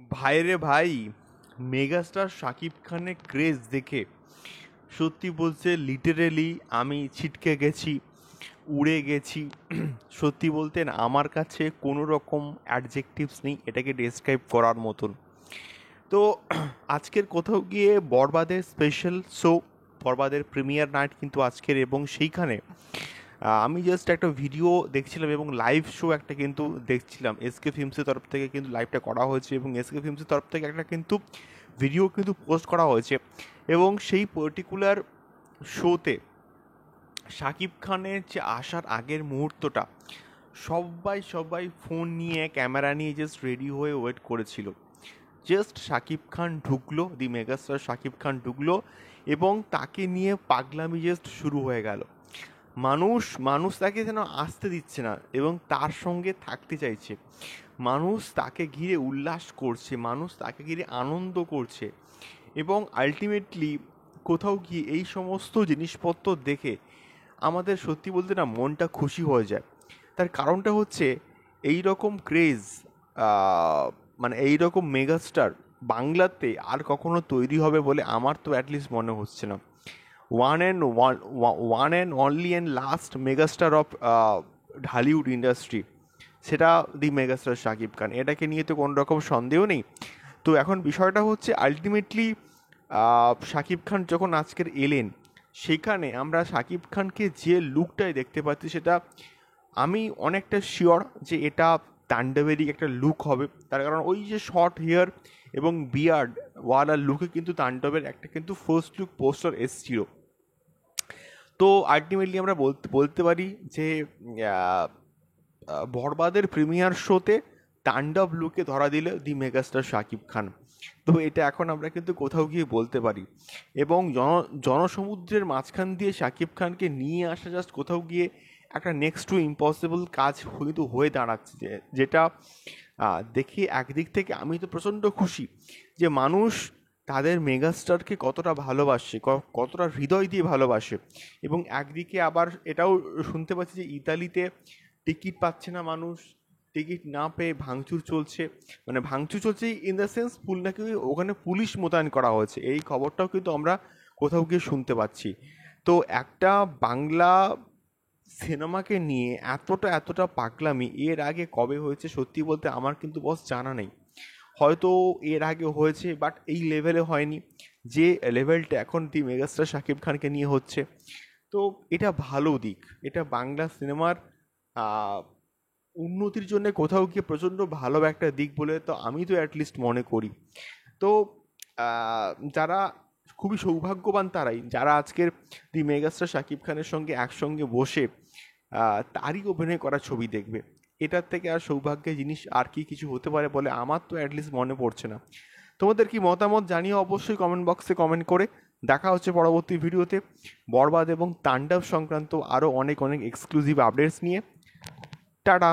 ভাইরে ভাই, মেগাস্টার শাকিব খানের ক্রেজ দেখে সত্যি বলতে লিটারেলি আমি ছিটকে গেছি, উড়ে গেছি। সত্যি বলতে না, আমার কাছে কোনো রকম অ্যাডজেক্টিভস নেই এটাকে ডেসক্রাইব করার মতন। তো আজকের কোথাও গিয়ে বরবাদের স্পেশাল শো, বরবাদের প্রিমিয়ার নাইট কিন্তু আজকের, এবং সেইখানে আমি জাস্ট একটা ভিডিও দেখছিলাম এবং লাইভ শো একটা কিন্তু দেখছিলাম। এসকে ফিল্মসের তরফ থেকে কিন্তু লাইভটা করা হয়েছে এবং এসকে ফিল্মসের তরফ থেকে একটা কিন্তু ভিডিও কিন্তু পোস্ট করা হয়েছে। এবং সেই পার্টিকুলার শোতে শাকিব খানের যে আসার আগের মুহূর্তটা সবাই সবাই ফোন নিয়ে ক্যামেরা নিয়ে জাস্ট রেডি হয়ে ওয়েট করেছিল। জাস্ট শাকিব খান ঢুকলো, দি মেগাস্টার শাকিব খান ঢুকলো এবং তাকে নিয়ে পাগলামি জাস্ট শুরু হয়ে গেল। মানুষ মানুষ তাকে যেন আসতে দিচ্ছে না এবং তার সঙ্গে থাকতে চাইছে। মানুষ তাকে ঘিরে উল্লাস করছে, মানুষ তাকে ঘিরে আনন্দ করছে। এবং আলটিমেটলি কোথাও গিয়ে এই সমস্ত জিনিসপত্র দেখে আমাদের সত্যি বলতে না মনটা খুশি হয়ে যায়। তার কারণটা হচ্ছে এই রকম ক্রেজ, মানে এই রকম মেগাস্টার বাংলাতে আর কখনো তৈরি হবে বলে আমার তো অ্যাটলিস্ট মনে হচ্ছে না। One and only and last megastar of Dhallywood industry, সেটা দি মেগাস্টার শাকিব খান, এটাকে নিয়ে তো কোনো রকম সন্দেহ নেই। তো এখন বিষয়টা হচ্ছে আলটিমেটলি শাকিব খান যখন আজকের এলেন, সেখানে আমরা শাকিব খানকে যে লুকটাই দেখতে পাচ্ছি, সেটা আমি অনেকটা শিওর যে এটা তাণ্ডবেরই একটা লুক হবে। তার কারণ ওই যে শর্ট হেয়ার এবং বিয়ার্ড ওয়ালা লুকে কিন্তু তাণ্ডবের একটা কিন্তু ফার্স্ট লুক পোস্টার এসছিল। তো আলটিমেটলি আমরা বলতে বলতে পারি যে আহ, বরবাদের প্রিমিয়ার শোতে তাণ্ডব লুকে ধরা দিল দি মেগাস্টার শাকিব খান। তো এটা এখন আমরা কিন্তু কোথাও গিয়ে বলতে পারি। এবং জনসমুদ্রের মাঝখান দিয়ে শাকিব খানকে নিয়ে আসা জাস্ট কোথাও গিয়ে একটা নেক্সট টু ইম্পসিবল কাজ কিন্তু হয়ে দাঁড়াচ্ছে, যেটা দেখি একদিক থেকে আমি তো প্রচণ্ড খুশি যে মানুষ তাদের মেগাস্টারকে কতটা ভালোবাসে, কতটা হৃদয় দিয়ে ভালোবাসে। এবং একদিকে আবার এটাও শুনতে পাচ্ছি যে ইতালিতে টিকিট পাচ্ছে না মানুষ, টিকিট না পেয়ে ভাঙচুর চলছে। মানে ভাঙচুর চলছে ইন দ্য সেন্স নাকি ওখানে পুলিশ মোতায়েন করা হয়েছে, এই খবরটাও কিন্তু আমরা কোথাও গিয়ে শুনতে পাচ্ছি। তো একটা বাংলা সিনেমাকে নিয়ে এতটা এতটা পাগলামি এর আগে কবে হয়েছে সত্যি বলতে আমার কিন্তু বস জানা নেই। হয়তো এর আগে হয়েছে, বাট এই লেভেলে হয়নি যে লেভেলটা এখন দি মেগাস্টার শাকিব খানকে নিয়ে হচ্ছে। তো এটা ভালো দিক, এটা বাংলা সিনেমার উন্নতির জন্য কোথাও গিয়ে প্রচণ্ড ভালো একটা দিক বলে তো আমি তো অ্যাটলিস্ট মনে করি। তো যারা খুবই সৌভাগ্যবান তারাই যারা আজকের দি মেগাস্টার শাকিব খানের সঙ্গে একসঙ্গে বসে তারই অভিনয় করা ছবি দেখবে। এটার থেকে আর সৌভাগ্যের জিনিস আর কি কিছু হতে পারে বলে আমার তো অ্যাটলিস্ট মনে পড়ছে না। তোমাদের কি মতামত জানিয়ে অবশ্যই কমেন্ট বক্সে কমেন্ট করে। দেখা হচ্ছে পরবর্তী ভিডিওতে বরবাদ এবং তাণ্ডব সংক্রান্ত আরও অনেক অনেক এক্সক্লুসিভ আপডেটস নিয়ে। টাটা।